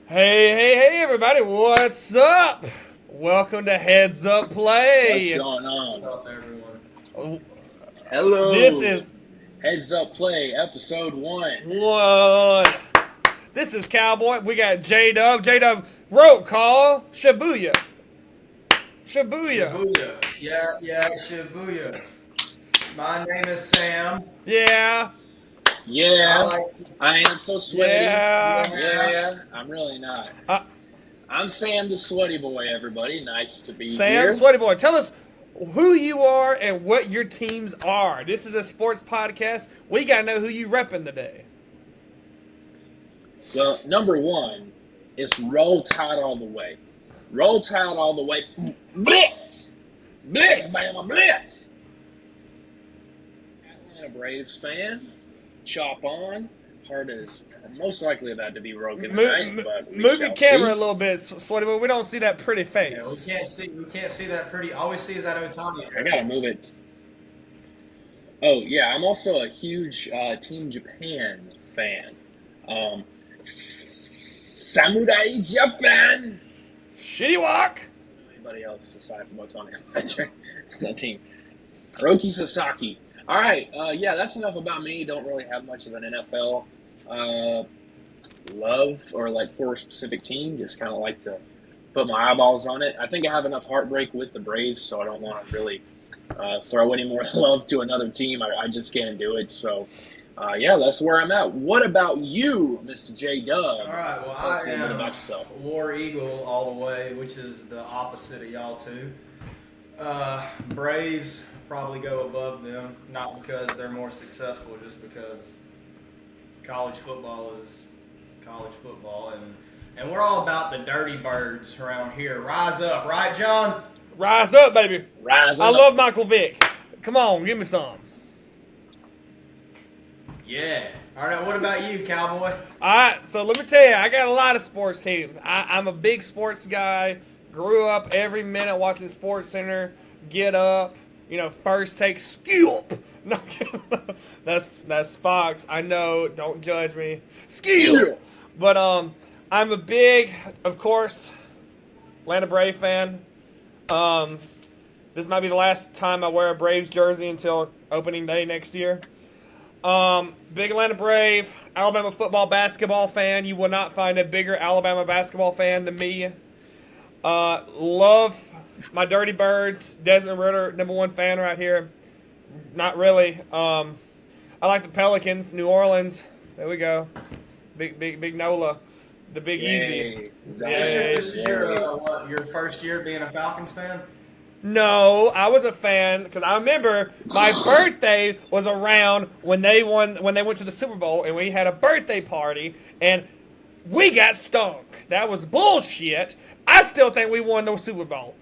Hey, everybody, what's up? Welcome to Heads Up Play. What's going on? What's up, everyone? Hello. This is Heads Up Play, episode 1. one. This is Cowboy. We got J-Dub. J-Dub, roll call. Shibuya. Shibuya. Yeah, Shibuya. My name is Sam. Yeah. Yeah, I am so sweaty. Yeah. I'm really not. I'm Sam the Sweaty Boy, everybody. Nice to be Sam, here. Sweaty Boy, tell us who you are and what your teams are. This is a sports podcast. We got to know who you repping today. Well, number 1 is Roll Tide All the Way. Roll Tide All the Way. Blitz! Blitz, Bama, Blitz! Atlanta Braves fan. Chop on. Heart is most likely about to be broken tonight, but move your camera a little bit, Sweaty Boy. We don't see that pretty face. Yeah, we can't see that pretty. All we see is that Otani. I gotta move it. Oh yeah, I'm also a huge Team Japan fan. Samurai Japan. Shitty walk. Anybody else aside from Otani on that team? Hiroki Sasaki. All right, yeah, that's enough about me. Don't really have much of an NFL love or like for a specific team. Just kind of like to put my eyeballs on it. I think I have enough heartbreak with the Braves, so I don't want to really throw any more love to another team. I just can't do it. So, yeah, that's where I'm at. What about you, Mr. J. Dub? All right, well, Tell us I a little bit am about yourself. War Eagle all the way, which is the opposite of y'all two. Braves probably go above them, not because they're more successful, just because college football is college football, and we're all about the dirty birds around here. Rise up, right, John? Rise up, baby. Rise I up. love Michael Vick. Come on, give me some. Yeah. All right, what about you, Cowboy? All right, so let me tell you, I got a lot of sports teams. I'm a big sports guy. Grew up every minute watching Sports Center. Get up, first take, skip. No, that's Fox. I know. Don't judge me. Skip. But I'm a big, of course, Atlanta Brave fan. This might be the last time I wear a Braves jersey until opening day next year. Big Atlanta Brave, Alabama football, basketball fan. You will not find a bigger Alabama basketball fan than me. Love my Dirty Birds. Desmond Ritter, #1 fan right here. Not really. I like the Pelicans, New Orleans. There we go. Big Nola. The Big Easy. This is your first year being a Falcons fan? No, I was a fan because I remember my birthday was around when they went to the Super Bowl, and we had a birthday party, and we got stunk. That was bullshit. I still think we won the Super Bowl.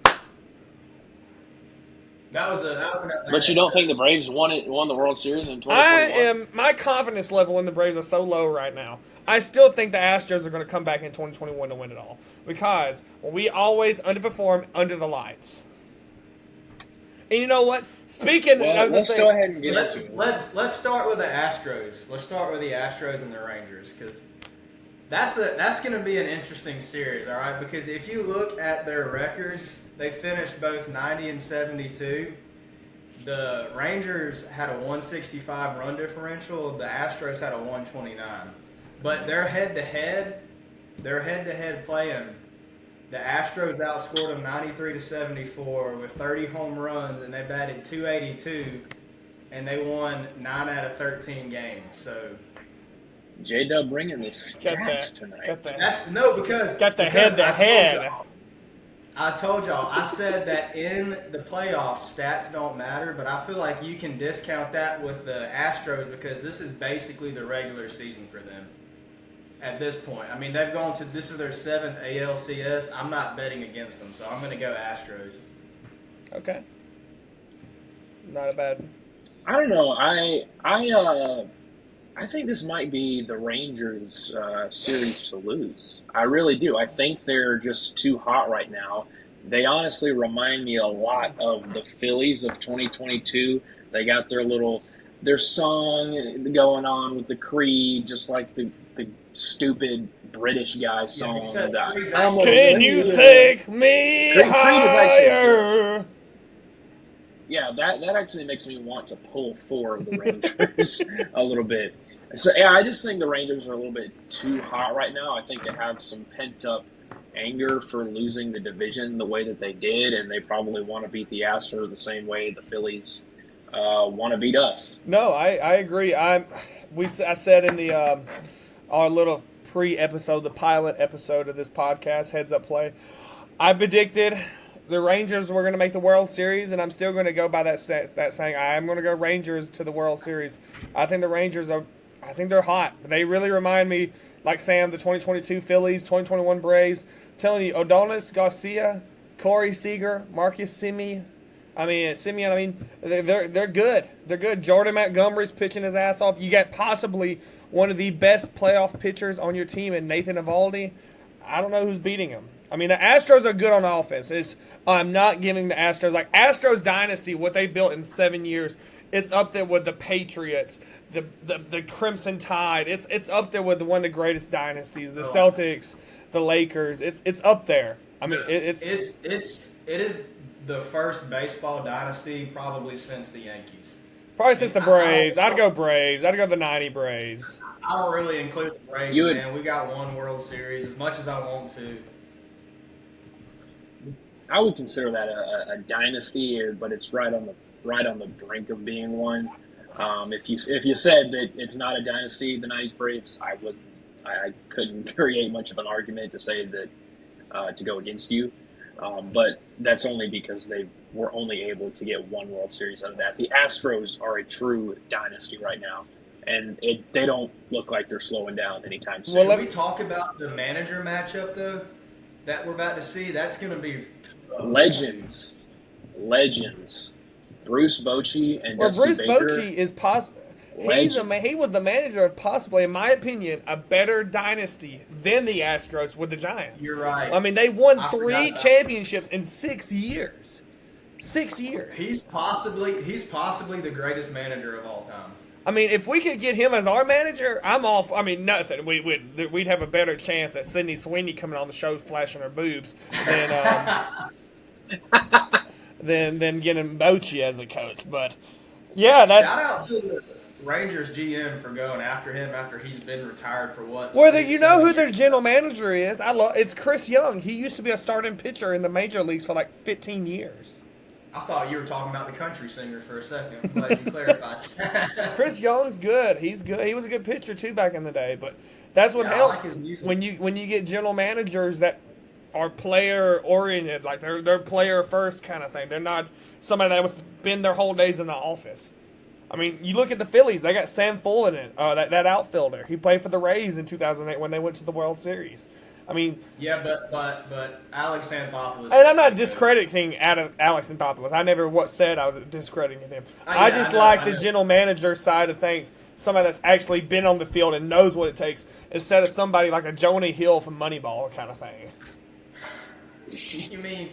But you don't think the Braves won the World Series in 2021? My confidence level in the Braves are so low right now. I still think the Astros are going to come back in 2021 to win it all because we always underperform under the lights. And you know what? Speaking of let's go ahead and get into it. Let's start with the Astros. Let's start with the Astros and the Rangers because that's going to be an interesting series, all right? Because if you look at their records, they finished both 90 and 72. The Rangers had a 165 run differential. The Astros had a 129. But their head-to-head playing, the Astros outscored them 93-74 with 30 home runs, and they batted .282, and they won 9 out of 13 games. So J-Dub bringing the stats tonight. Because got the head-to-head. I told y'all. I said that in the playoffs, stats don't matter, but I feel like you can discount that with the Astros because this is basically the regular season for them at this point. I mean, this is their 7th ALCS. I'm not betting against them, so I'm going to go Astros. Okay. Not a bad. I don't know. I think this might be the Rangers' series to lose. I really do. I think they're just too hot right now. They honestly remind me a lot of the Phillies of 2022. They got their song going on with the Creed, just like the stupid British guy song. Can you take me Creed is actually higher? Yeah, that actually makes me want to pull for the Rangers a little bit. So yeah, I just think the Rangers are a little bit too hot right now. I think they have some pent up anger for losing the division the way that they did, and they probably want to beat the Astros the same way the Phillies want to beat us. No, I agree. I said in the our little pre-episode, the pilot episode of this podcast, Heads Up Play, I predicted the Rangers were going to make the World Series, and I'm still going to go by that saying. I am going to go Rangers to the World Series. I think the Rangers are. I think they're hot. They really remind me, like Sam, the 2022 Phillies, 2021 Braves. I'm telling you, Adonis Garcia, Corey Seager, Marcus Semien. They're good. They're good. Jordan Montgomery's pitching his ass off. You got possibly one of the best playoff pitchers on your team in Nathan Eovaldi. I don't know who's beating him. I mean, the Astros are good on offense. I'm not giving the Astros, like Astros dynasty, what they built in 7 years, it's up there with the Patriots, the Crimson Tide. It's up there with one of the greatest dynasties, the Celtics, the Lakers. It's up there. I mean, it is the first baseball dynasty probably since the Yankees. Probably since the Braves. I'd go Braves. I'd go the 90 Braves. I don't really include the Braves, man. We got one World Series as much as I want to. I would consider that a dynasty, but it's right on the brink of being one. If you said that it's not a dynasty, the 90s Braves, I couldn't create much of an argument to say that to go against you. But that's only because they were only able to get one World Series out of that. The Astros are a true dynasty right now, and they don't look like they're slowing down anytime soon. Well, let me talk about the manager matchup, though, that we're about to see. That's going to be legends. Bruce Bochy and Bruce Dusty Baker. Bochy is he was the manager of possibly, in my opinion, a better dynasty than the Astros with the Giants. You're right. I mean, they won 3 championships in 6 years. 6 years. He's possibly the greatest manager of all time. I mean, if we could get him as our manager, I'm all. I mean, nothing. We'd have a better chance at Sydney Sweeney coming on the show flashing her boobs than getting Bochy as a coach. But yeah, that's shout out to the Rangers GM for going after him after he's been retired for what? Whether you know who their general manager is, it's Chris Young. He used to be a starting pitcher in the major leagues for like 15 years. I thought you were talking about the country singer for a second. I'm glad you clarified. Chris Young's good. He's good. He was a good pitcher too back in the day. But that's what helps when you get general managers that are player oriented, like they're player first kind of thing. They're not somebody that was been their whole days in the office. I mean, you look at the Phillies. They got Sam Fulton in that outfielder. He played for the Rays in 2008 when they went to the World Series. I mean, yeah, but Alex Anthopoulos. And I'm not discrediting Alex Anthopoulos. I never said I was discrediting him. I just like the general manager side of things. Somebody that's actually been on the field and knows what it takes, instead of somebody like a Jonah Hill from Moneyball kind of thing. You mean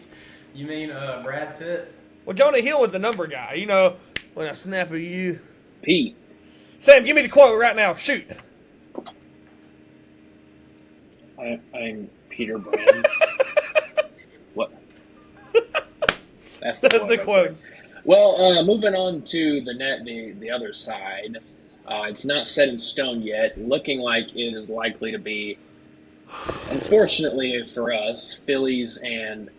Brad Pitt? Well, Jonah Hill was the number guy. You know, when I snap at you, Pete. Sam, give me the quote right now. Shoot. I'm Peter Brand. What? That's the quote. Well, moving on to the other side. It's not set in stone yet. Looking like it is likely to be, unfortunately for us, Phillies and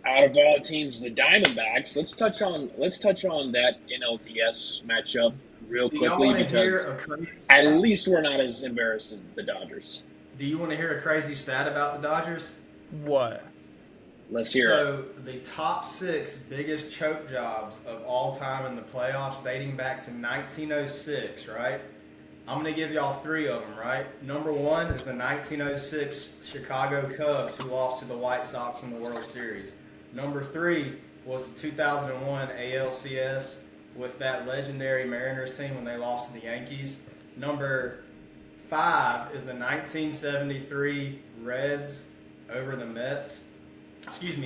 out of all teams, the Diamondbacks. Let's touch on that NLDS matchup real quickly because at least we're not as embarrassed as the Dodgers. Do you want to hear a crazy stat about the Dodgers? What? Let's hear it. So, the top 6 biggest choke jobs of all time in the playoffs dating back to 1906, right? I'm going to give y'all 3 of them, right? Number 1 is the 1906 Chicago Cubs who lost to the White Sox in the World Series. Number 3 was the 2001 ALCS with that legendary Mariners team when they lost to the Yankees. Number 5 is the 1973 Reds over the Mets.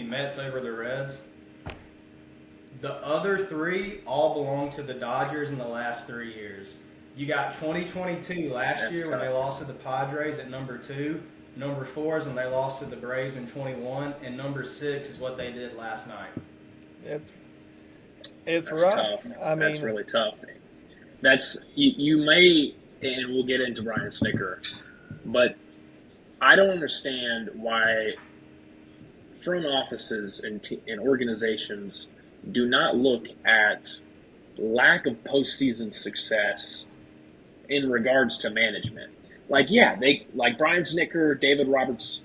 Mets over the Reds. The other 3 all belong to the Dodgers in the last 3 years. You got 2022 last That's year when tough. they lost to the Padres at number 2. Number 4 is when they lost to the Braves in 21, and number 6 is what they did last night. It's That's rough. tough. I That's mean, really tough. That's you may, and we'll get into Brian Snicker, but I don't understand why front offices and organizations do not look at lack of postseason success in regards to management. Like, yeah, they like Brian Snicker, David Roberts,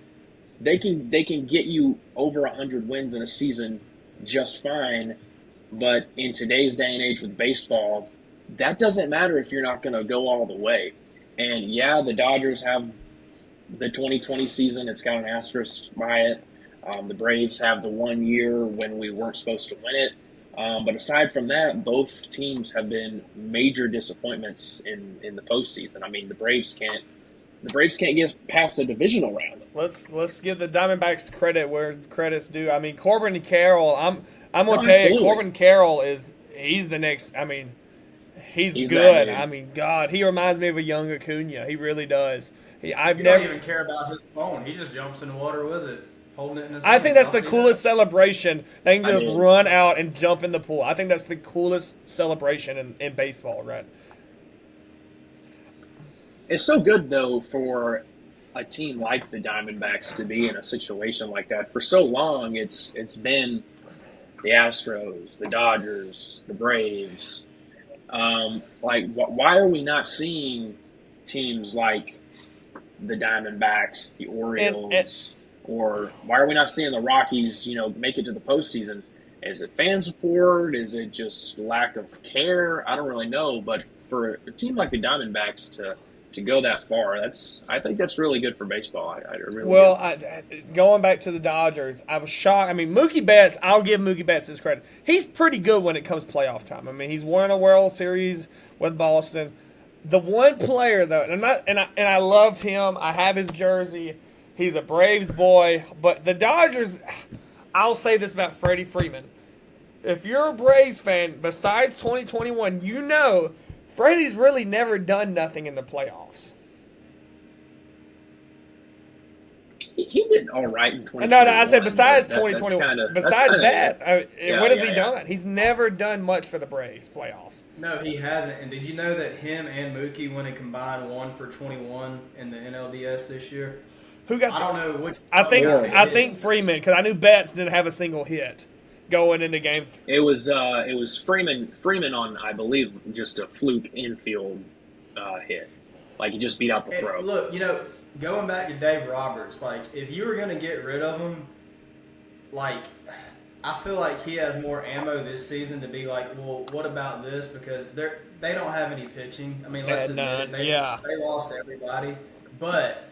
they can get you over 100 wins in a season just fine. But in today's day and age with baseball, that doesn't matter if you're not going to go all the way. And yeah, the Dodgers have the 2020 season. It's got an asterisk by it. The Braves have the 1 year when we weren't supposed to win it. But aside from that, both teams have been major disappointments in the postseason. I mean, the Braves can't get past a divisional round. let's give the Diamondbacks credit where credit's due. I mean, Corbin Carroll. I'm gonna No, tell you, absolutely. Corbin Carroll he's the next. I mean, he's He's good. that dude. I mean, God, he reminds me of a young Acuna. He really does. I've You never. don't even care about his phone. He just jumps in the water with it, holding it in his I hand. think that's Y'all the see coolest that? celebration. They can I just mean- run out and jump in the pool. I think that's the coolest celebration in baseball, right? It's so good, though, for a team like the Diamondbacks to be in a situation like that. For so long, it's been the Astros, the Dodgers, the Braves. Why are we not seeing teams like the Diamondbacks, the Orioles, or why are we not seeing the Rockies, make it to the postseason? Is it fan support? Is it just lack of care? I don't really know. But for a team like the Diamondbacks to go that far, I think that's really good for baseball. I really Well, do. going back to the Dodgers, I was shocked. I mean, Mookie Betts, I'll give Mookie Betts his credit. He's pretty good when it comes playoff time. I mean, he's won a World Series with Boston. The one player though, and I loved him. I have his jersey. He's a Braves boy, but the Dodgers. I'll say this about Freddie Freeman. If you're a Braves fan, besides 2021, Freddie's really never done nothing in the playoffs. He did all right in 2021. No, I said besides but that's 2021. kinda- Besides that's kinda that, Yeah, what has he yeah. done? He's never done much for the Braves playoffs. No, he hasn't. And did you know that him and Mookie went and combined 1 for 21 in the NLDS this year? Who got? I don't know which. I think Yeah. I think Freeman, because I knew Betts didn't have a single hit going into game. It was Freeman on, I believe, just a fluke infield hit. Like, he just beat out the And throw. look, going back to Dave Roberts, like if you were going to get rid of him, like I feel like he has more ammo this season to be like, well, what about this? Because they don't have any pitching. I mean, let's admit it, they lost everybody. But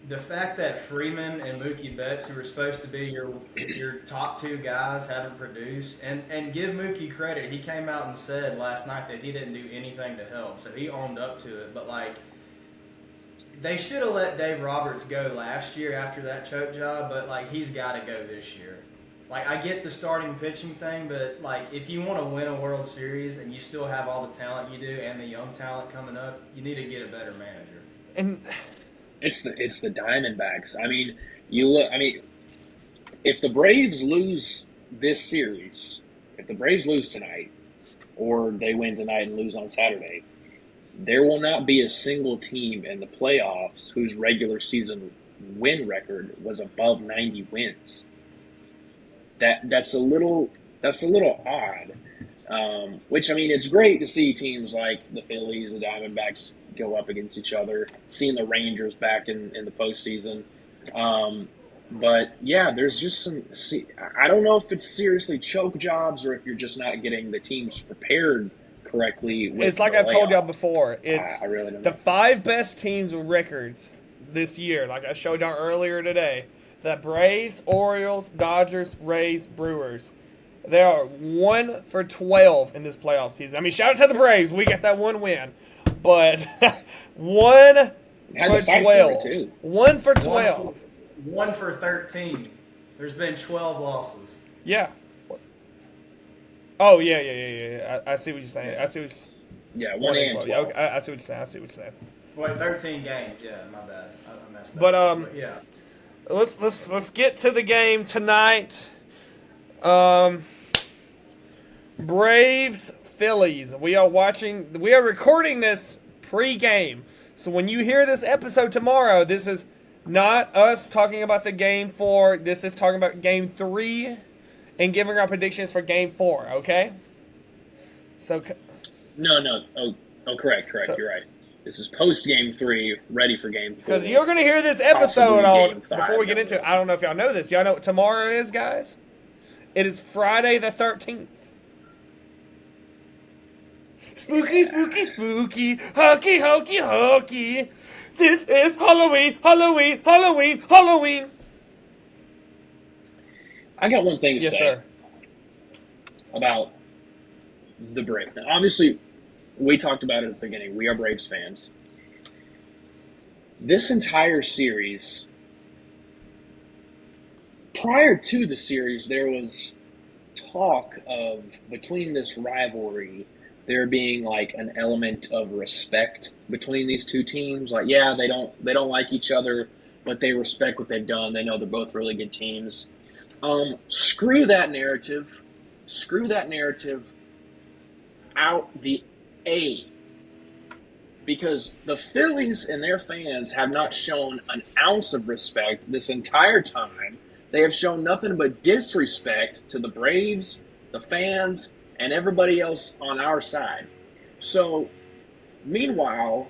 the fact that Freeman and Mookie Betts, who were supposed to be your top 2 guys, haven't produced, and give Mookie credit, he came out and said last night that he didn't do anything to help, so he owned up to it. But like, they should have let Dave Roberts go last year after that choke job, but like he's got to go this year. Like, I get the starting pitching thing, but like if you want to win a World Series and you still have all the talent you do and the young talent coming up, you need to get a better manager. And It's the Diamondbacks. I mean, if the Braves lose this series, if the Braves lose tonight, or they win tonight and lose on Saturday, there will not be a single team in the playoffs whose regular season win record was above 90 wins. That's a little odd. Which, I mean, it's great to see teams like the Phillies, the Diamondbacks go up against each other, seeing the Rangers back in the postseason. But yeah, there's just I don't know if it's seriously choke jobs or if you're just not getting the teams prepared correctly. it's like I told y'all before. It's I really don't the know. 5 best teams with records this year. Like I showed y'all earlier today, the Braves, Orioles, Dodgers, Rays, Brewers. They are 1 for 12 in this playoff season. I mean, shout out to the Braves. We got that 1 win. But 1 Had for to fight for 12. it, too. 1 for 12. 1 for 13. There's been 12 losses. Yeah. Oh, yeah. I see what you're saying. Yeah, 1 and 12. 12. Yeah, okay, I see what you're saying. Wait, 13 games. Yeah, my bad. I messed that But up. Yeah. let's get to the game tonight. Braves Phillies. We are recording this pre-game. So when you hear this episode tomorrow, this is not us talking about the game 4. This is talking about game 3 and giving our predictions for game 4, okay? So No. Oh, correct. So- You're right. This is post game 3, ready for game 4. because you're going to hear this episode Possibly on game 5, before we get into it. I don't know if y'all know this. Y'all know what tomorrow is, guys? It is Friday the 13th. Spooky, spooky, spooky, hokey, hokey, hokey. This is Halloween, Halloween, Halloween, Halloween. I got one thing to Yes, say sir. about the Braves. Now, obviously, we talked about it at the beginning. We are Braves fans. This entire series, prior to the series, there was talk of, between this rivalry, there being like an element of respect between these two teams. Like, yeah, they don't like each other, but they respect what they've done. They know they're both really good teams. Screw that narrative. Screw that narrative out the A. Because the Phillies and their fans have not shown an ounce of respect this entire time. They have shown nothing but disrespect to the Braves, the fans, and everybody else on our side. So, meanwhile,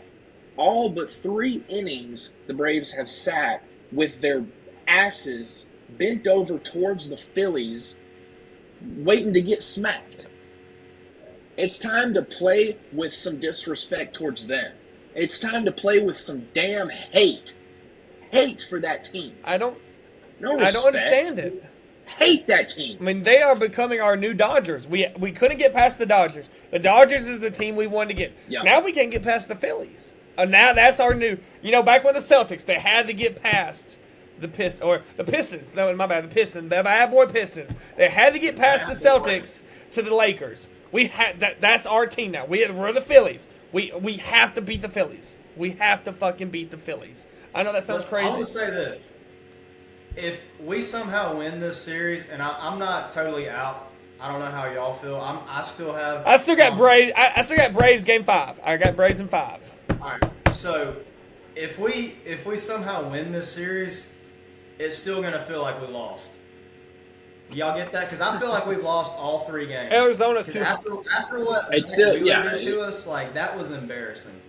all but 3 innings the Braves have sat with their asses bent over towards the Phillies, waiting to get smacked. It's time to play with some disrespect towards them. It's time to play with some damn hate. Hate for that team. I don't Respect. understand it. Hate that team. I mean, they are becoming our new Dodgers. We couldn't get past the Dodgers. The Dodgers is the team we wanted to get. Yeah. Now we can't get past the Phillies. Now that's our new. Back when the Celtics, they had to get past the Pistons. No, my bad. The Pistons. The bad boy Pistons. They had to get past the Celtics to the Lakers. We had that's our team now. We're the Phillies. We have to beat the Phillies. We have to fucking beat the Phillies. I know that sounds crazy. I'll just say this. If we somehow win this series, and I'm not totally out, I don't know how y'all feel. I still got Braves. I still got Braves game 5. I got Braves in 5. All right. So if we somehow win this series, it's still gonna feel like we lost. Y'all get that? Because I feel like we've lost all 3 games. Arizona's too. After what It's still did to us, like that was embarrassing.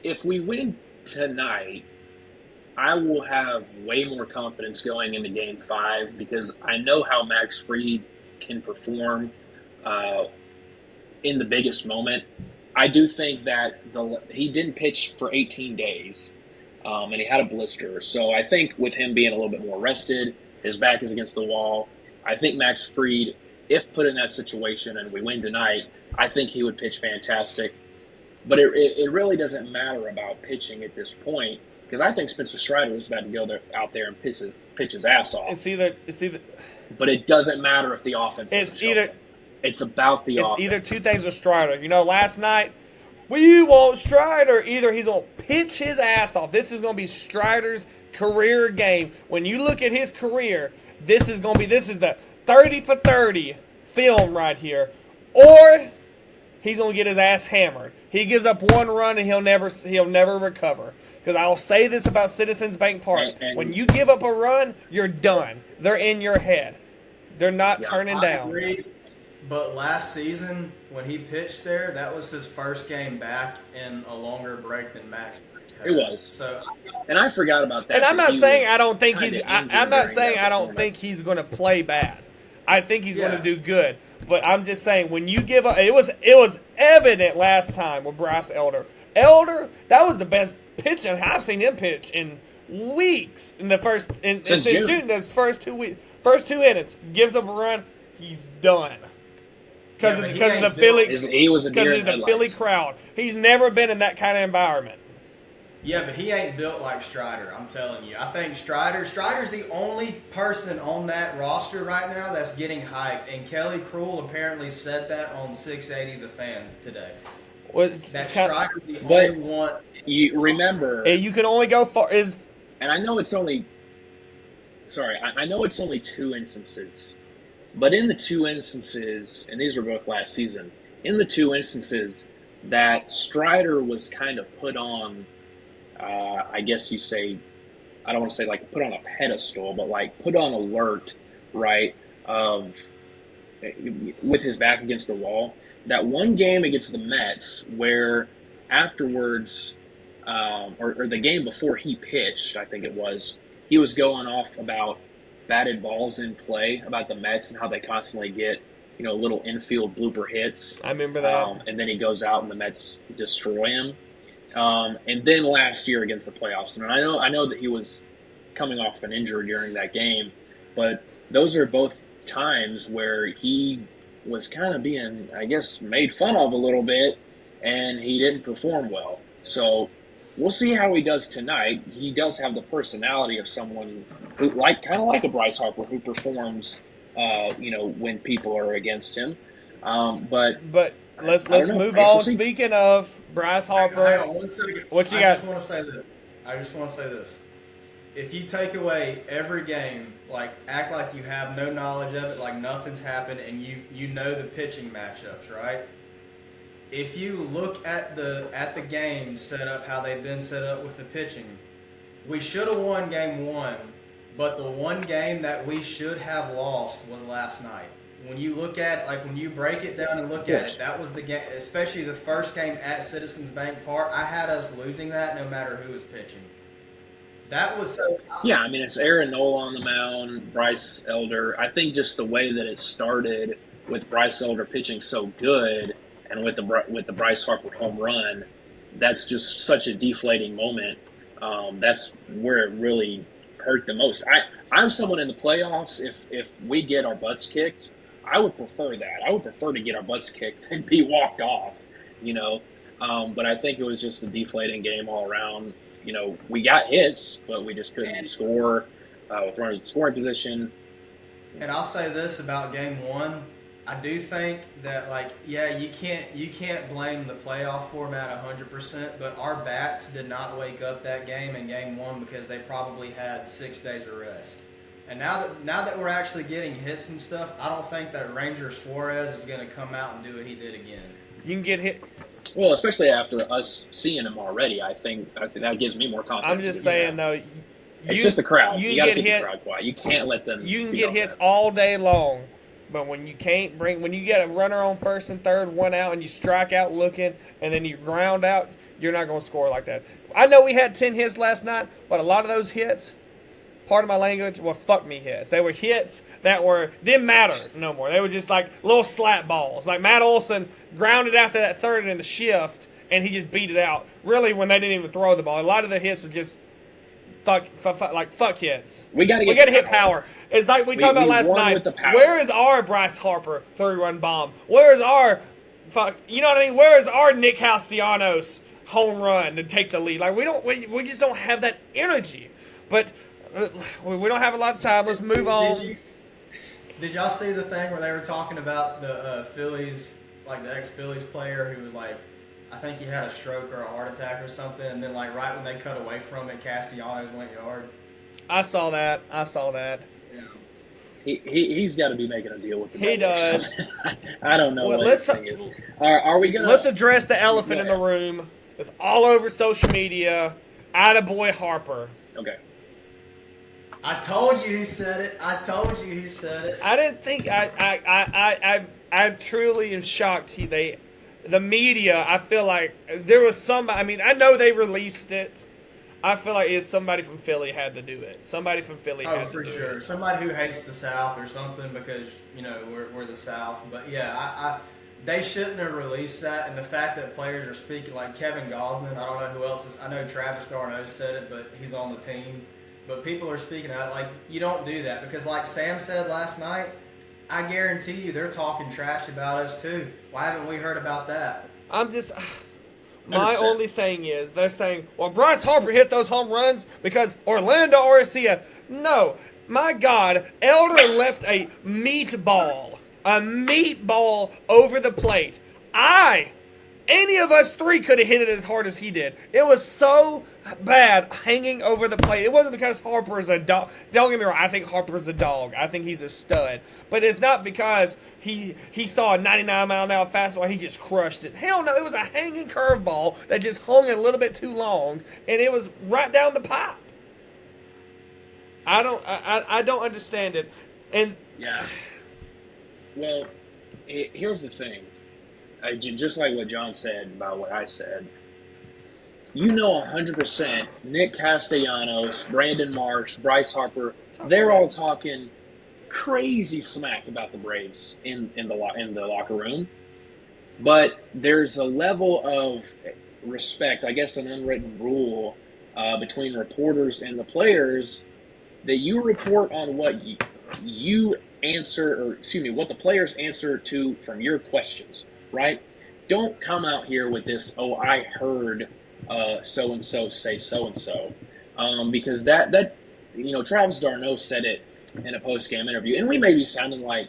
If we win tonight, I will have way more confidence going into Game 5 because I know how Max Fried can perform in the biggest moment. I do think that he didn't pitch for 18 days, and he had a blister. So I think with him being a little bit more rested, his back is against the wall, I think Max Fried, if put in that situation and we win tonight, I think he would pitch fantastic. But it really doesn't matter about pitching at this point because I think Spencer Strider is about to go out there and pitch his ass off. It's either. But it doesn't matter if the offense. It's about the offense. It's either two things with Strider. Last night we want Strider. Either he's gonna pitch his ass off. This is gonna be Strider's career game. When you look at his career, this is the 30 for 30 film right here, or he's gonna get his ass hammered. He gives up 1 run and he'll never recover. Because I'll say this about Citizens Bank Park: when you give up a run, you're done. They're in your head. They're not turning down. Agreed. But last season, when he pitched there, that was his first game back in a longer break than Max had. It was. So, and I forgot about that. And I'm not saying I don't think he's going to play bad. I think he's going to do good. But I'm just saying, when you give up, it was evident last time with Bryce Elder. That was the best pitching I've seen him pitch in weeks. Since June. Those first 2 weeks, first 2 innings, gives up a run, he's done. Because of the Philly crowd. He's never been in that kind of environment. Yeah, but he ain't built like Strider. I'm telling you. I think Strider's the only person on that roster right now that's getting hyped. And Kelly Cruel apparently said that on 680 The Fan today. That Strider's the only one. You remember, you can only go far. And I know it's only. Sorry, I know it's only 2 instances, but in the 2 instances, and these were both last season, in the 2 instances that Strider was kind of put on, I guess you say, I don't want to say like put on a pedestal, but like put on alert, right, of with his back against the wall. That one game against the Mets where afterwards, or the game before he pitched, I think it was, he was going off about batted balls in play, about the Mets and how they constantly get, little infield blooper hits. I remember that. And then he goes out and the Mets destroy him. And then last year against the playoffs, and I know that he was coming off an injury during that game, but those are both times where he was kind of being, I guess, made fun of a little bit, and he didn't perform well. So we'll see how he does tonight. He does have the personality of someone who, kind of like a Bryce Harper, who performs, when people are against him. But let's move on. Speaking of Bryce Harper, hang on 1 second. What you I got? just want to say this. If you take away every game, act like you have no knowledge of it, like nothing's happened, and you know the pitching matchups, right? If you look at the games set up, how they've been set up with the pitching, we should have won game 1, but the one game that we should have lost was last night. When you look at, when you break it down and look at it, that was the game, especially the first game at Citizens Bank Park. I had us losing that no matter who was pitching. That was so. Yeah, I mean, it's Aaron Nola on the mound, Bryce Elder. I think just the way that it started with Bryce Elder pitching so good, and with the Bryce Harper home run, that's just such a deflating moment. That's where it really hurt the most. I'm someone in the playoffs. If we get our butts kicked, I would prefer that. I would prefer to get our butts kicked and be walked off. But I think it was just a deflating game all around. We got hits, but we just couldn't score with runners in scoring position. And I'll say this about game 1. I do think that, you can't blame the playoff format 100%, but our bats did not wake up that game in game 1 because they probably had 6 days of rest. And now that we're actually getting hits and stuff, I don't think that Ranger Suarez is going to come out and do what he did again. You can get hit. Well, especially after us seeing him already, I think that gives me more confidence. I'm just saying, though. It's just the crowd. You got to keep the crowd quiet. You can't let them. You can get hits all day long, but when you get a runner on first and third, 1 out, and you strike out looking, and then you ground out, you're not going to score like that. I know we had 10 hits last night, but a lot of those hits, part of my language, were fuck me hits. They were hits that didn't matter no more. They were just like little slap balls. Like Matt Olson grounded after that third in the shift, and he just beat it out. Really, when they didn't even throw the ball, a lot of the hits were just fuck hits. We got to hit power. It's like we talked about last night. Where is our Bryce Harper 3-run bomb? Where is our you know what I mean? Where is our Nick Castellanos home run to take the lead? We just don't have that energy. But we don't have a lot of time. Let's move on. Did y'all see the thing where they were talking about the Phillies, the ex-Phillies player who was I think he had a stroke or a heart attack or something, and then right when they cut away from it, Castellanos went yard? I saw that. Yeah. He's got to be making a deal with the He does. I don't know what his thing is. Are we gonna? Let's address the elephant in the room. It's all over social media. Attaboy Harper. Okay. I told you he said it. I didn't think I truly am shocked. The media, I feel like there was somebody. I mean, I know they released it. I feel like it's somebody from Philly had to do it. Somebody from Philly had to do it. Oh, for sure. Somebody who hates the South or something because we're the South. But yeah, they shouldn't have released that. And the fact that players are speaking, like Kevin Gausman, I don't know who else is. I know Travis d'Arnaud said it, but he's on the team. But people are speaking out you don't do that because like Sam said last night, I guarantee you they're talking trash about us too. Why haven't we heard about that? My 100%. only thing is they're saying, well, Bryce Harper hit those home runs because Orlando Arcia. No, my God, Elder left a meatball over the plate. Any of us three could have hit it as hard as he did. It was so bad hanging over the plate. It wasn't because Harper's a dog. Don't get me wrong. I think Harper's a dog. I think he's a stud. But it's not because he saw a 99-mile-an-hour fastball and he just crushed it. Hell no. It was a hanging curveball that just hung a little bit too long, and it was right down the pipe. I don't understand it. And Yeah. Well, here's the thing. Just like what John said about what I said, 100% Nick Castellanos, Brandon Marsh, Bryce Harper, they're all talking crazy smack about the Braves in the locker room. But there's a level of respect, I guess an unwritten rule between reporters and the players that you report on what you answer, or excuse me, what the players answer to from your questions. Right? Don't come out here with this, I heard so-and-so say so-and-so. Because that Travis d'Arnaud said it in a post-game interview. And we may be sounding like,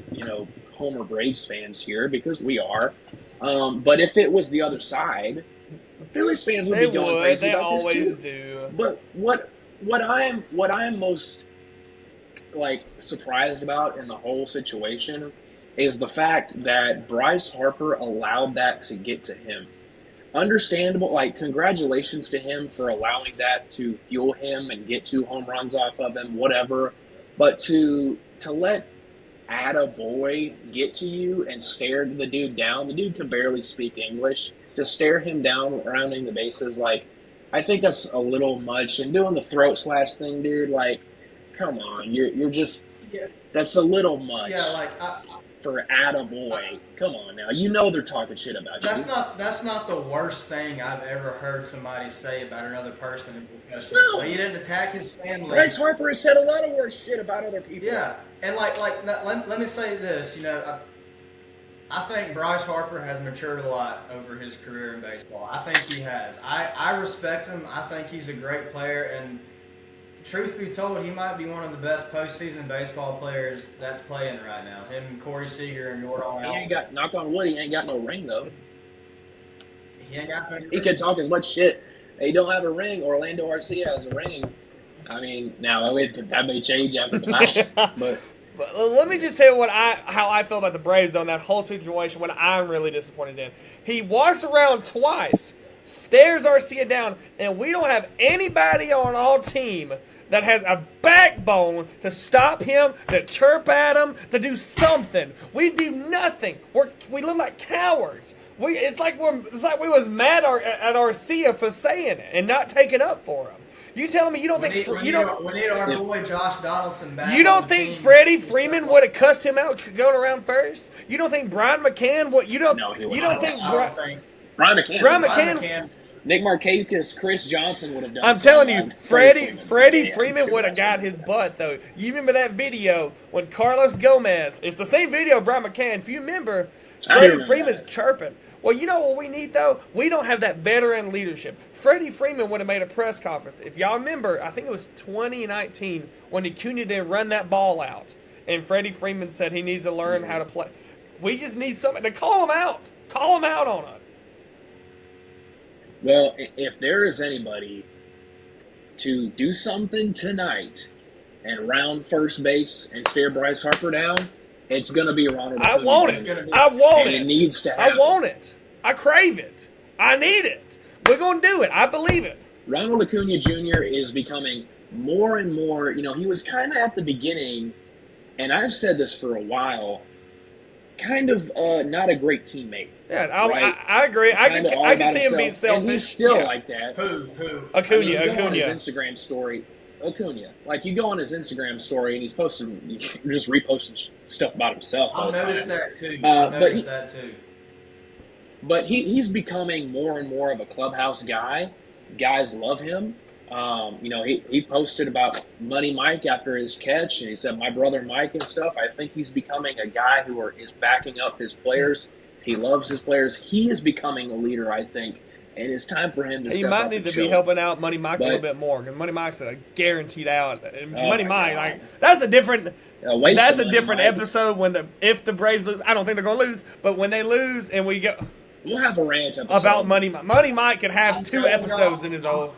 Homer Braves fans here, because we are. But if it was the other side, Phillies fans would be going crazy They about this always too. do. But what I'm most surprised about in the whole situation is the fact that Bryce Harper allowed that to get to him. Understandable, congratulations to him for allowing that to fuel him and get 2 home runs off of him, whatever. But to let attaboy get to you and stare the dude down, the dude can barely speak English, to stare him down rounding the bases, I think that's a little much. And doing the throat slash thing, dude, come on, you're just, that's a little much. Yeah, for attaboy. Come on now. They're talking shit about you. That's not the worst thing I've ever heard somebody say about another person in professional sport. He didn't attack his family. Bryce Harper has said a lot of worse shit about other people. Yeah. And let me say this, I think Bryce Harper has matured a lot over his career in baseball. I think he has. I respect him. I think he's a great player, and truth be told, he might be one of the best postseason baseball players that's playing right now. Him and Corey Seager and Jordan. He ain't got, knock on wood, he ain't got no ring, though. He ain't got no ring. He can talk as much shit. He don't have a ring. Orlando Arcia has a ring. I mean, now that may change after the match. But let me just tell you how I feel about the Braves, though, in that whole situation, what I'm really disappointed in. He walks around twice, stares Arcia down, and we don't have anybody on our team that has a backbone to stop him, to chirp at him, to do something. We do nothing. We look like cowards. It's like we was mad at Arcia for saying it and not taking up for him. You telling me you don't think we need our boy Josh Donaldson back? You don't think Freddie Freeman would have cussed him out going around first? You don't think Brian McCann would? You don't think Brian McCann. Nick Markakis, Chris Johnson would have done. I'm telling you, Freddie Freeman would have got his butt, though. You remember that video when Carlos Gomez? It's the same video of Brian McCann. If you remember, Freddie Freeman's chirping. Well, you know what we need, though? We don't have that veteran leadership. Freddie Freeman would have made a press conference. If y'all remember, I think it was 2019 when Acuna didn't run that ball out. And Freddie Freeman said he needs to learn how to play. We just need somebody to call him out. Call him out on it. Well, if there is anybody to do something tonight and round first base and stare Bryce Harper down, it's going to be Ronald Acuna. I want it. It needs to happen. I want it. I crave it. I need it. We're going to do it. I believe it. Ronald Acuna Jr. is becoming more and more, he was kind of at the beginning, and I've said this for a while, kind of not a great teammate. Yeah, I agree. I can see him being selfish. And he's still like that. Who? Acuna. You go on his Instagram story. Acuna. You go on his Instagram story and he's just reposting stuff about himself all the time. I noticed that too. But he's becoming more and more of a clubhouse guy. Guys love him. He posted about Money Mike after his catch, and he said, "My brother Mike" and stuff. I think he's becoming a guy who is backing up his players. He loves his players. He is becoming a leader, I think. and it's time for him to He step might up need and to show be it. helping out Money Mike a little But- bit more. Because Money Mike's a guaranteed out. And Oh Money my Mike, God. like that's a different. Waste That's of a money, different Mike. episode if the Braves lose. I don't think they're gonna lose, but when they lose and we go We'll have a rant episode. about Money Mike. Money Mike could have I'm 2 telling episodes y'all, in his own.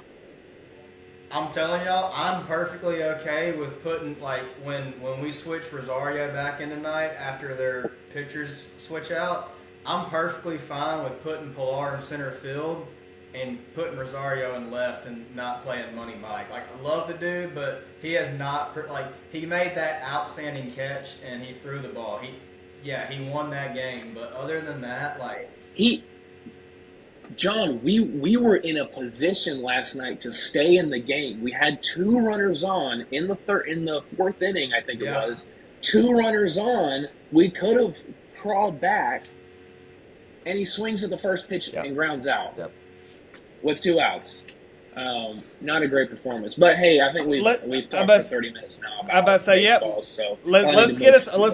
I'm telling y'all, I'm perfectly okay with putting, like, when we switch Rosario back in tonight after their pitchers switch out, I'm perfectly fine with putting Pilar in center field and putting Rosario in left and not playing Money Mike. Like, I love the dude, but he has not, he made that outstanding catch and he threw the ball. He won that game, but other than that, like... John, we were in a position last night to stay in the game. We had 2 runners on in the 4th inning, I think it was. 2 runners on. We could have crawled back, and he swings at the first pitch and grounds out with 2 outs. Not a great performance, but hey, I think we've talked for 30 minutes now. I'm about to say, baseball, so let's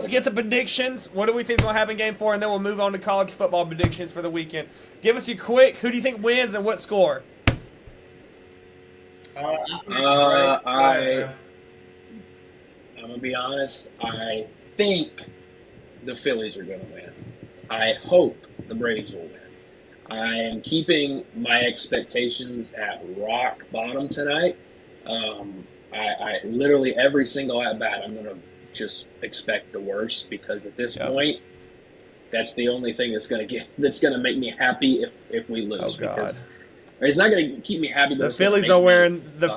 get the predictions. What do we think is going to happen in Game 4, and then we'll move on to college football predictions for the weekend. Give us your quick. Who do you think wins and what score? I'm gonna be honest. I think the Phillies are going to win. I hope the Braves will win. I am keeping my expectations at rock bottom tonight. I literally every single at bat, I'm going to just expect the worst because at this point, that's the only thing that's going to make me happy if we lose. Oh, God. Because it's not going to keep me happy. The Phillies are wearing the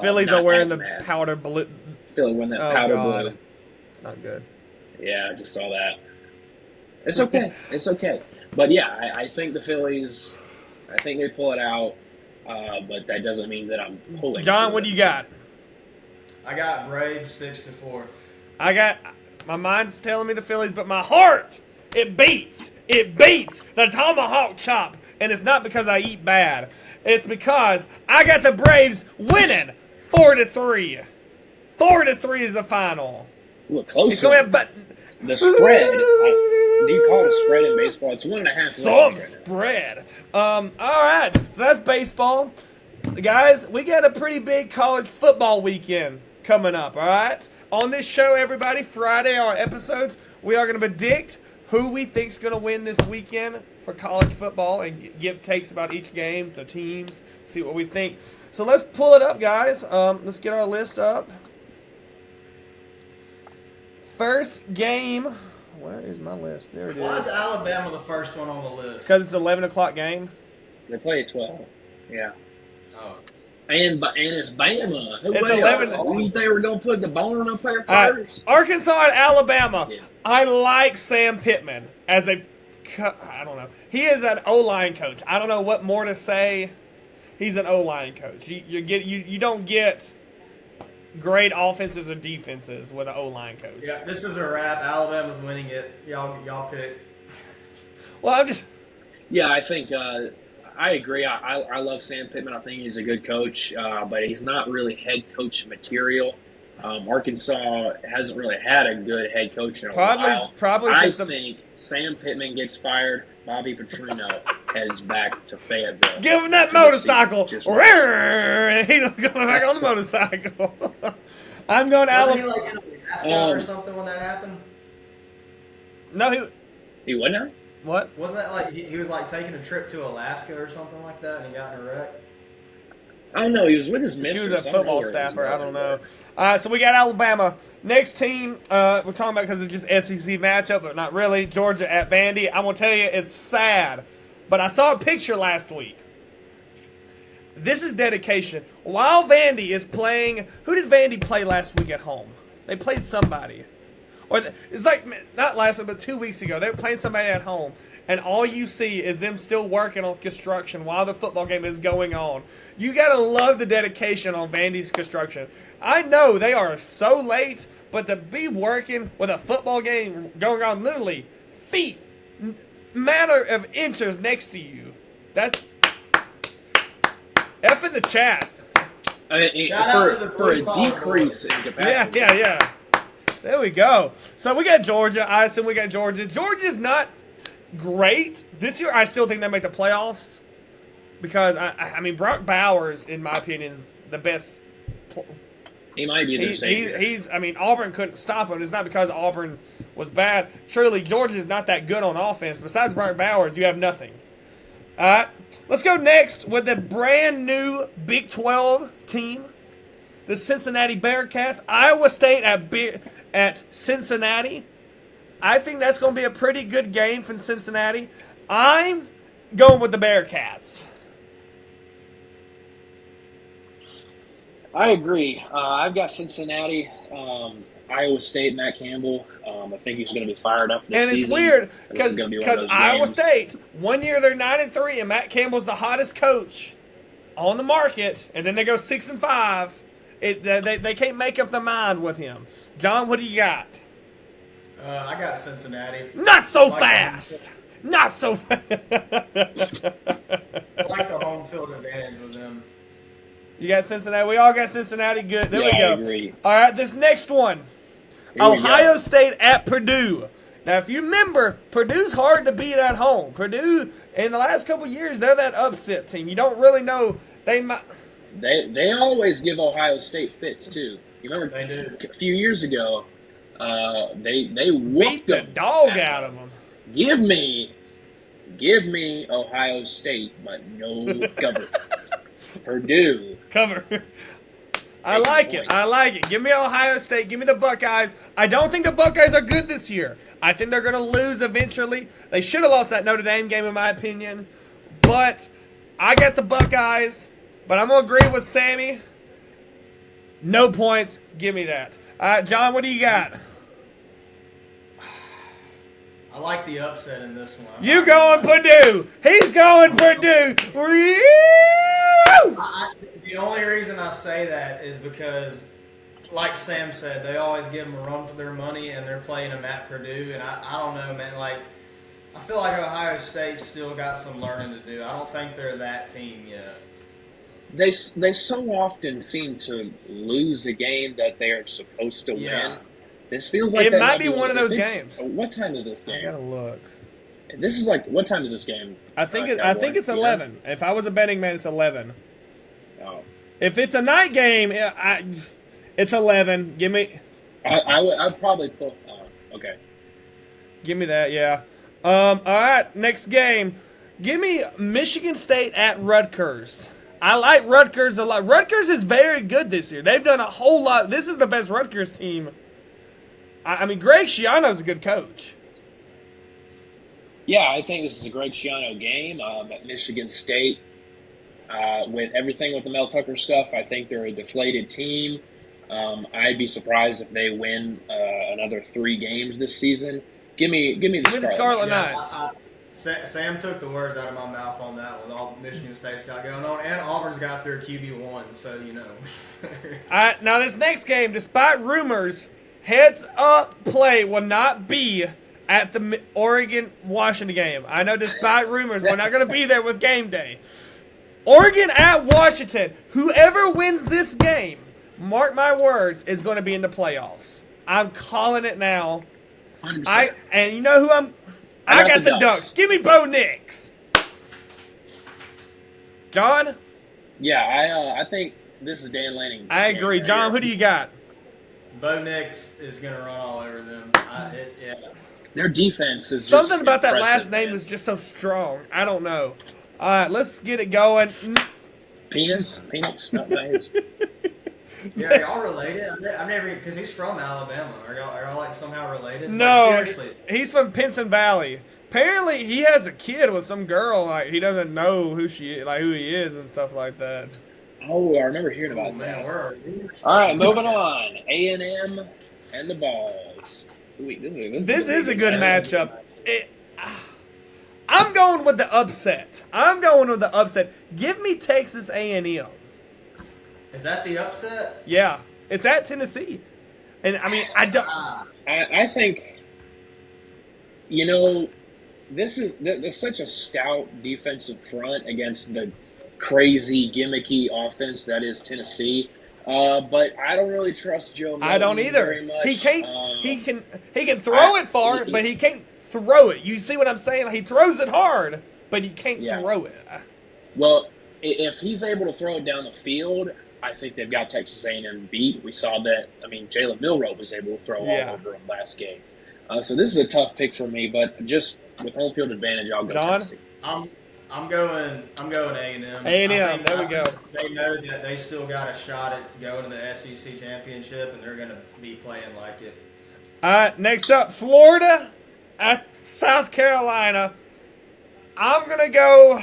powder blue. Philly wearing that powder blue. It's not good. Yeah, I just saw that. It's okay. It's okay. But yeah, I think the Phillies. I think they pull it out. But that doesn't mean that I'm pulling. John, what do you got? I got Braves 6-4. My mind's telling me the Phillies, but my heart, it beats the tomahawk chop. And it's not because I eat bad. It's because I got the Braves winning 4-3. 4-3 is the final. Look closer. It's going to be the spread. Do you call it a spread in baseball? It's 1.5. Some spread. All right. So that's baseball. Guys, we got a pretty big college football weekend coming up, all right? On this show, everybody, Friday, our episodes, we are going to predict who we think's going to win this weekend for college football and give takes about each game, the teams, see what we think. So let's pull it up, guys. Let's get our list up. First game. Where is my list? There it is. Why is Alabama the first one on the list? Because it's an 11 o'clock game. They play at 12. Yeah. Oh. And it's Bama. It's 11. You think we're going to put the bone up there first? Arkansas and Alabama. Yeah. I like Sam Pittman as I don't know. He is an O-line coach. I don't know what more to say. He's an O-line coach. You don't get great offenses or defenses with an O-line coach. Yeah, this is a wrap. Alabama's winning it. Y'all pick. Well, I'm just. Yeah, I think I agree. I love Sam Pittman. I think he's a good coach, but he's not really head coach material. Arkansas hasn't really had a good head coach in a while. I think Sam Pittman gets fired. Bobby Petrino heads back to Fayetteville. Give him that motorcycle. He's going back on the motorcycle. I'm going to Alabama. Wasn't he like in Alaska or something when that happened? No, he wasn't. What? Wasn't that like he was like taking a trip to Alaska or something like that and he got in a wreck? I don't know. He was with his mistress. She was a football staffer. I don't know. All right, so we got Alabama. Next team, we're talking about because it's just SEC matchup, but not really. Georgia at Vandy. I'm going to tell you, it's sad. But I saw a picture last week. This is dedication. While Vandy is playing, who did Vandy play last week at home? They played somebody. It's like, not last week, but 2 weeks ago. They were playing somebody at home. And all you see is them still working on construction while the football game is going on. You got to love the dedication on Vandy's construction. I know they are so late, but to be working with a football game going on literally feet, matter of inches next to you, that's F in the chat. For a decrease in capacity. Yeah. There we go. So we got Georgia. I assume we got Georgia. Georgia's not great. This year, I still think they make the playoffs. because I mean Brock Bowers, in my opinion, is the best. He might be their savior. I mean, Auburn couldn't stop him. It's not because Auburn was bad. Truly, Georgia's not that good on offense. Besides Brock Bowers, you have nothing. All right, let's go next with the brand new Big 12 team, the Cincinnati Bearcats. Iowa State at Cincinnati. I think that's going to be a pretty good game from Cincinnati. I'm going with the Bearcats. I agree. I've got Cincinnati, Iowa State, Matt Campbell. I think he's going to be fired up this season. And it's weird because Iowa State, 1 year they're 9-3, and Matt Campbell's the hottest coach on the market, and then they go 6-5. They can't make up their mind with him. John, what do you got? I got Cincinnati. Not so fast. Not so fast. I like the home field advantage with them. You got Cincinnati. We all got Cincinnati. Good. There we go. I agree. All right, this next one. Ohio State at Purdue. Now, if you remember, Purdue's hard to beat at home. Purdue, in the last couple of years, they're that upset team. You don't really know. They always give Ohio State fits, too. You remember They do. a few years ago, they beat whooped the dog out of them. Give me Ohio State, but no cover. Purdue. Cover. I like it. Give me Ohio State. Give me the Buckeyes. I don't think the Buckeyes are good this year. I think they're going to lose eventually. They should have lost that Notre Dame game, in my opinion. But I got the Buckeyes. But I'm going to agree with Sammy. No points. Give me that. All right, John, what do you got? I like the upset in this one. You going Purdue. He's going Purdue. The only reason I say that is because, like Sam said, they always give them a run for their money, and they're playing them at Purdue. And I don't know, man. Like, I feel like Ohio State still got some learning to do. I don't think they're that team yet. They so often seem to lose a game that they are supposed to win. This feels like it might be one of those games. What time is this I game? gotta look. This is like, what time is this game? I think it's 11. If I was a betting man, it's 11. Oh. If it's a night game, it's 11. Give me. I'd probably put. Okay. Give me that. Yeah. All right. Next game. Give me Michigan State at Rutgers. I like Rutgers a lot. Rutgers is very good this year. They've done a whole lot. This is the best Rutgers team. I mean, Greg Schiano's a good coach. Yeah, I think this is a Greg Schiano game at Michigan State. With everything with the Mel Tucker stuff, I think they're a deflated team. I'd be surprised if they win another 3 games this season. Give me the Scarlet Knights. Sam took the words out of my mouth on that with all Michigan State's got going on, and Auburn's got their QB1, so you know. Now this next game, despite rumors, heads up play will not be at the Oregon-Washington game. I know despite rumors, we're not going to be there with game day. Oregon at Washington. Whoever wins this game, mark my words, is going to be in the playoffs. I'm calling it now. 100%. And you know who I got the Ducks. Give me Bo Nix. John? Yeah, I think this is Dan Lanning. I agree. John, who do you got? Bo Nix is going to run all over them. Their defense is something just about that impressive, last name man. is just so strong. I don't know. All right, let's get it going. Penis, not nice. Yeah, are y'all related? I've never, because he's from Alabama. Are y'all like somehow related? No, Like, seriously. he's from Pinson Valley. Apparently, he has a kid with some girl. Like he doesn't know who she is, like who he is, and stuff like that. Oh, I remember hearing Oh about man, that. where are you? All right, moving on. A&M and the Balls. This Is a good matchup. I'm going with the upset. Give me Texas A&M. Is that the upset? Yeah, it's at Tennessee, and I mean I don't. I think, you know, there's such a stout defensive front against the crazy gimmicky offense that is Tennessee. But I don't really trust Joe Milton I don't either. very much. He can't. He can throw it far, but he can't throw it. You see what I'm saying? He throws it hard, but he can't throw it. Well, if he's able to throw it down the field, I think they've got Texas A&M beat. We saw that. I mean, Jalen Milroe was able to throw all Yeah. over him last game. So this is a tough pick for me, but just with home field advantage, I'll go John? Tennessee. I'm going A&M. A&M, there we go. They know that they still got a shot at going to the SEC championship, and they're going to be playing like it. All right, next up, Florida at South Carolina. I'm going to go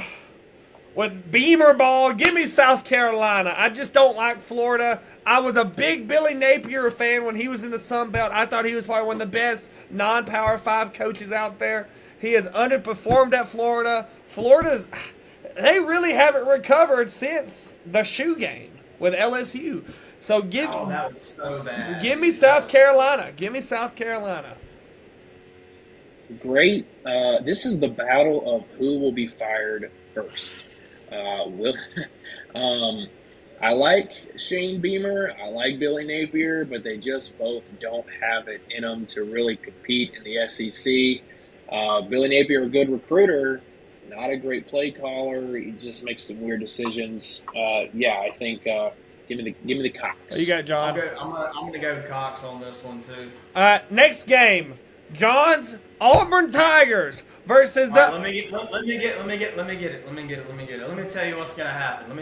with Beamer ball. Give me South Carolina. I just don't like Florida. I was a big Billy Napier fan when he was in the Sun Belt. I thought he was probably one of the best non-Power 5 coaches out there. He has underperformed at Florida. They really haven't recovered since the shoe game with LSU. So that was so bad. give me South Carolina. Give me South Carolina. Great. This is the battle of who will be fired first. I like Shane Beamer. I like Billy Napier, but they just both don't have it in them to really compete in the SEC. Billy Napier, a good recruiter, not a great play caller. He just makes some weird decisions. I think give me the Cox. What you got, John? I'm gonna go Cox on this one too. Next game, John's Auburn Tigers versus the. Let me get it. Let me tell you what's gonna happen.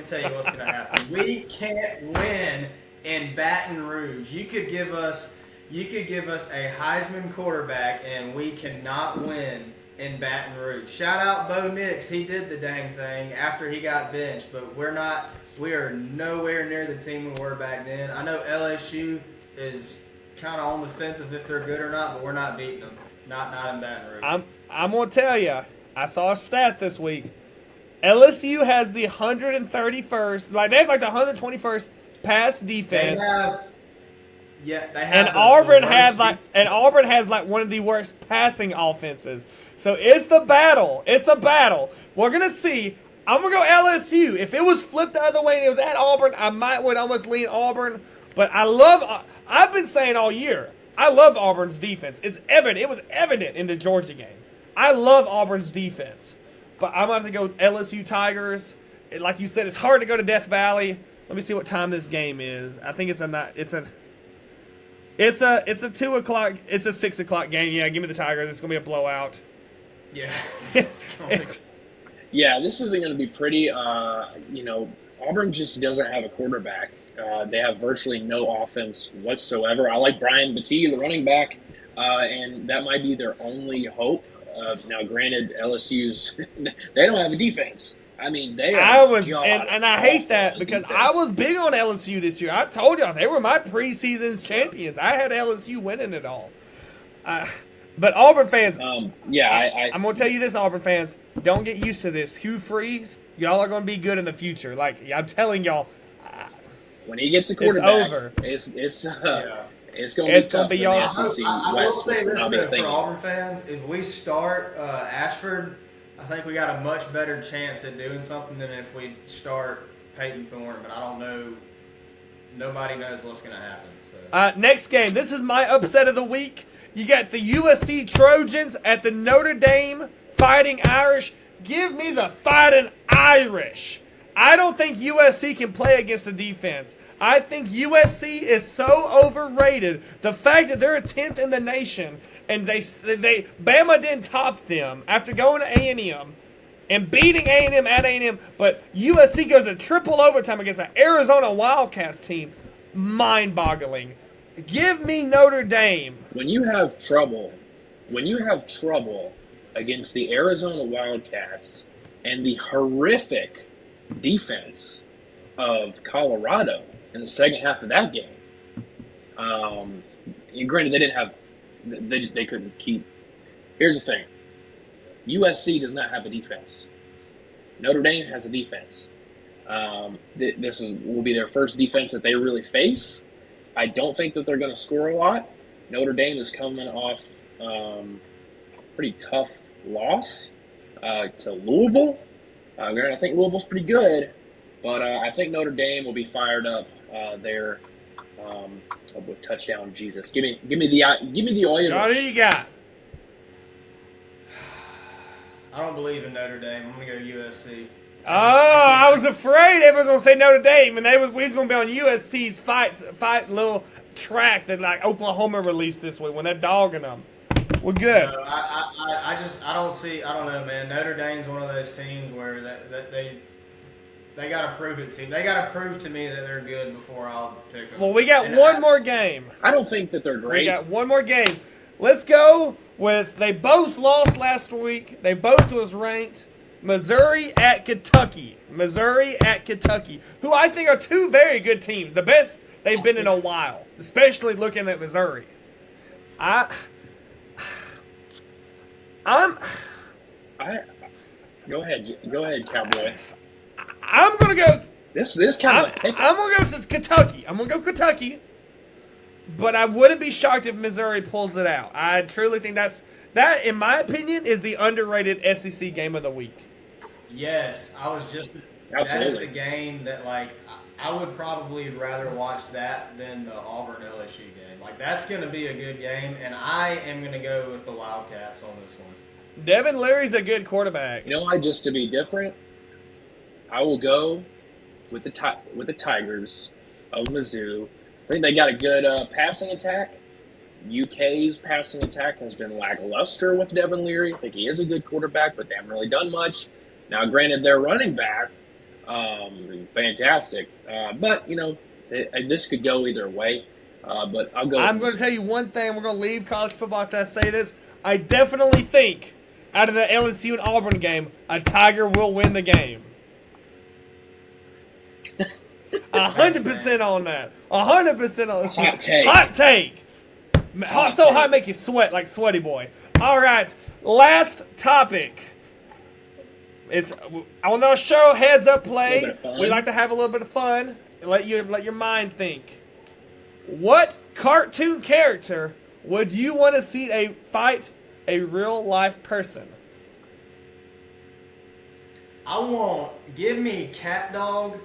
We can't win in Baton Rouge. You could give us a Heisman quarterback, and we cannot win in Baton Rouge. Shout out Bo Nix. He did the dang thing after he got benched, but we are nowhere near the team we were back then. I know LSU is kind of on the fence of if they're good or not, but we're not beating them. Not in Baton Rouge. I'm gonna tell you. I saw a stat this week. LSU has the 131st, they have the 121st pass defense. They have and Auburn has one of the worst passing offenses. So it's the battle. We're gonna see. I'm gonna go LSU. If it was flipped the other way and it was at Auburn, I would almost lean Auburn. But I've been saying all year, I love Auburn's defense. It's evident. It was evident in the Georgia game. I love Auburn's defense. But I'm gonna have to go LSU Tigers. Like you said, it's hard to go to Death Valley. Let me see what time this game is. I think it's a 2:00. It's a 6:00 game. Yeah, give me the Tigers. It's gonna be a blowout. Yeah. Yeah, this isn't going to be pretty. Auburn just doesn't have a quarterback. They have virtually no offense whatsoever. I like Brian Battie, the running back, and that might be their only hope. Now, granted, LSU's they don't have a defense. I mean, they are. And I hate that because I was big on LSU this year. I told y'all they were my preseason champions. I had LSU winning it all. But Auburn fans, I'm going to tell you this, Auburn fans, don't get used to this. Hugh Freeze, y'all are going to be good in the future. Like, I'm telling y'all. When he gets a quarterback, it's over. It's going to be tough be y'all. I will say this, for Auburn fans, if we start Ashford, I think we got a much better chance at doing something than if we start Peyton Thorne, but I don't know. Nobody knows what's going to happen. So. Next game. This is my upset of the week. You got the USC Trojans at the Notre Dame Fighting Irish. Give me the Fighting Irish. I don't think USC can play against the defense. I think USC is so overrated. The fact that they're 10th in the nation and Bama didn't top them after going to A&M and beating A&M at A&M, but USC goes to triple overtime against an Arizona Wildcats team. Mind-boggling. Give me Notre Dame. When you have trouble against the Arizona Wildcats and the horrific defense of Colorado in the second half of that game, granted they didn't have, they couldn't keep. Here's the thing: USC does not have a defense. Notre Dame has a defense. This will be their first defense that they really face. I don't think that they're going to score a lot. Notre Dame is coming off pretty tough loss to Louisville. I think Louisville's pretty good, but I think Notre Dame will be fired up there with touchdown Jesus. Give me the Oilers. John, who you got? I don't believe in Notre Dame. I'm going to go USC. Oh, I was afraid everyone's gonna say Notre Dame, and we was gonna be on USC's fight little track that like Oklahoma released this week when they're dogging them. Well, good. No, I don't know, man. Notre Dame's one of those teams where that they gotta prove it to. They gotta prove to me that they're good before I'll pick them. Well, we got one more game. I don't think that they're great. We got one more game. Let's go with they both lost last week. They both was ranked. Missouri at Kentucky. Missouri at Kentucky, who I think are two very good teams. The best they've been in a while, especially looking at Missouri. Go ahead, Cowboy. I'm gonna go. This kind of. I'm gonna go to Kentucky. I'm gonna go Kentucky. But I wouldn't be shocked if Missouri pulls it out. I truly think that, in my opinion, is the underrated SEC game of the week. Yes, I was just. Absolutely. That is the game that like I would probably rather watch that than the Auburn LSU game. Like that's going to be a good game, and I am going to go with the Wildcats on this one. Devin Leary's a good quarterback. You know, just to be different, I will go with the Tigers of Mizzou. I think they got a good passing attack. UK's passing attack has been lackluster with Devin Leary. I think he is a good quarterback, but they haven't really done much. Now, granted, their running back, fantastic. But, you know, this could go either way. But I'll go. I'm going to tell you one thing. We're going to leave college football after I say this. I definitely think out of the LSU and Auburn game, a Tiger will win the game. 100% on that. 100% on that. Hot take. Hot take. So hot make you sweat like Sweaty Boy. All right, last topic. It's on our show Heads Up Play. We like to have a little bit of fun. Let your mind think. What cartoon character would you want to see fight a real life person? Give me Cat Dog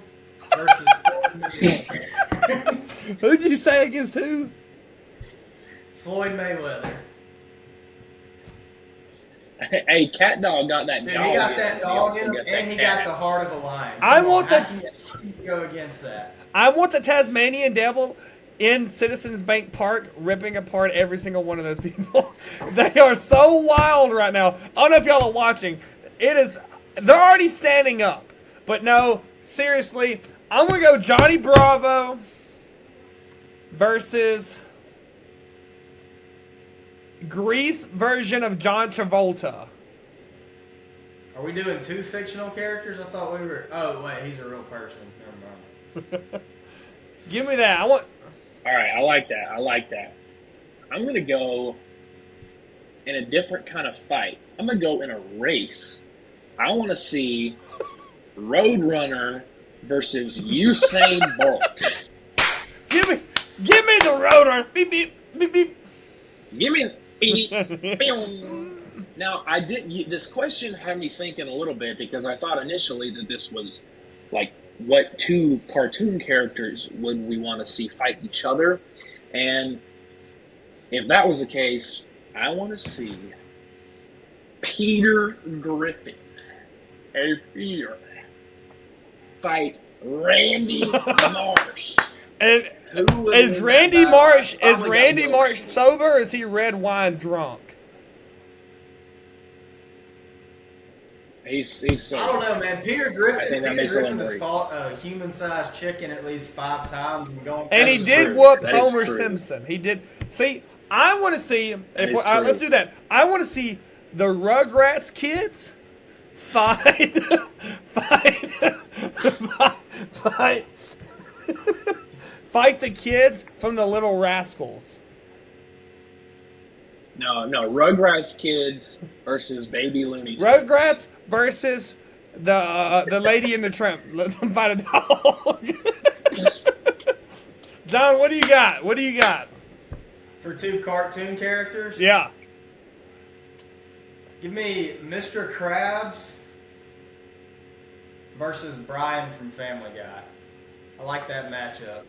versus Floyd Mayweather. Who'd you say against who? Floyd Mayweather. Hey, Cat Dog got that Dude, dog. he got that dog in him, and he got the heart of a lion. How do you go against that? I want the Tasmanian Devil in Citizens Bank Park ripping apart every single one of those people. They are so wild right now. I don't know if y'all are watching. They're already standing up. But no, seriously, I'm going to go Johnny Bravo versus Grease version of John Travolta. Are we doing two fictional characters? I thought we were. Oh, wait, he's a real person. Never mind. Give me that. All right, I like that. I'm going to go in a different kind of fight. I'm going to go in a race. I want to see Roadrunner versus Usain Bolt. Give me the Roadrunner. Beep, beep, beep, beep. Give me Now, this question had me thinking a little bit because I thought initially that this was like what two cartoon characters would we want to see fight each other? And if that was the case, I want to see Peter Griffin fight Randy Marsh. And is Randy Marsh sober or is he red wine drunk? He's sober. I don't know, man. Peter Griffin. I think that makes Griffin has fought a human-sized chicken at least 5 times and he did whoop Homer Simpson. He did. See, I want to see. Let's do that. I want to see the Rugrats kids fight the kids from the Little Rascals. No, Rugrats kids versus Baby Looney Tunes. Rugrats versus the lady in the tramp. Let them fight a dog. John, what do you got? For two cartoon characters? Yeah. Give me Mr. Krabs versus Brian from Family Guy. I like that matchup.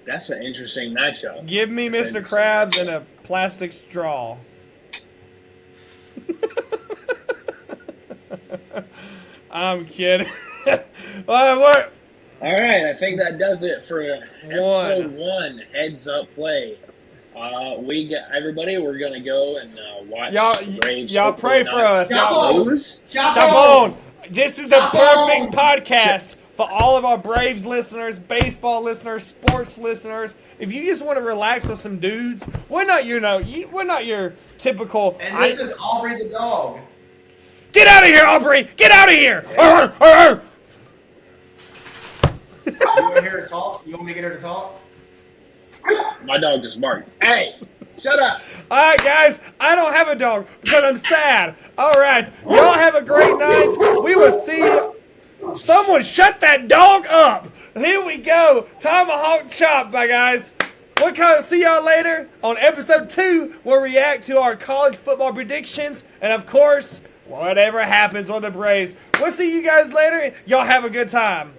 That's an interesting matchup. Give me Mr. Krabs and a plastic straw. I'm kidding. What? All right, I think that does it for episode 1. Heads up play. Everybody. We're gonna go and watch the Braves. Y'all pray for us. Chop on. This is the Chop perfect on. podcast for all of our Braves listeners, baseball listeners, sports listeners. If you just want to relax with some dudes, we're not your typical. And this is Aubrey the dog. Get out of here, Aubrey! Get out of here! Yeah. You want to hear her talk? You want me to get her to talk? My dog just barked. Hey, shut up. All right, guys, I don't have a dog because I'm sad. All right, y'all have a great night. We will see you. Someone shut that dog up. Here we go. Tomahawk chop, my guys. We'll see y'all later on episode 2. We'll react to our college football predictions. And, of course, whatever happens on the Braves. We'll see you guys later. Y'all have a good time.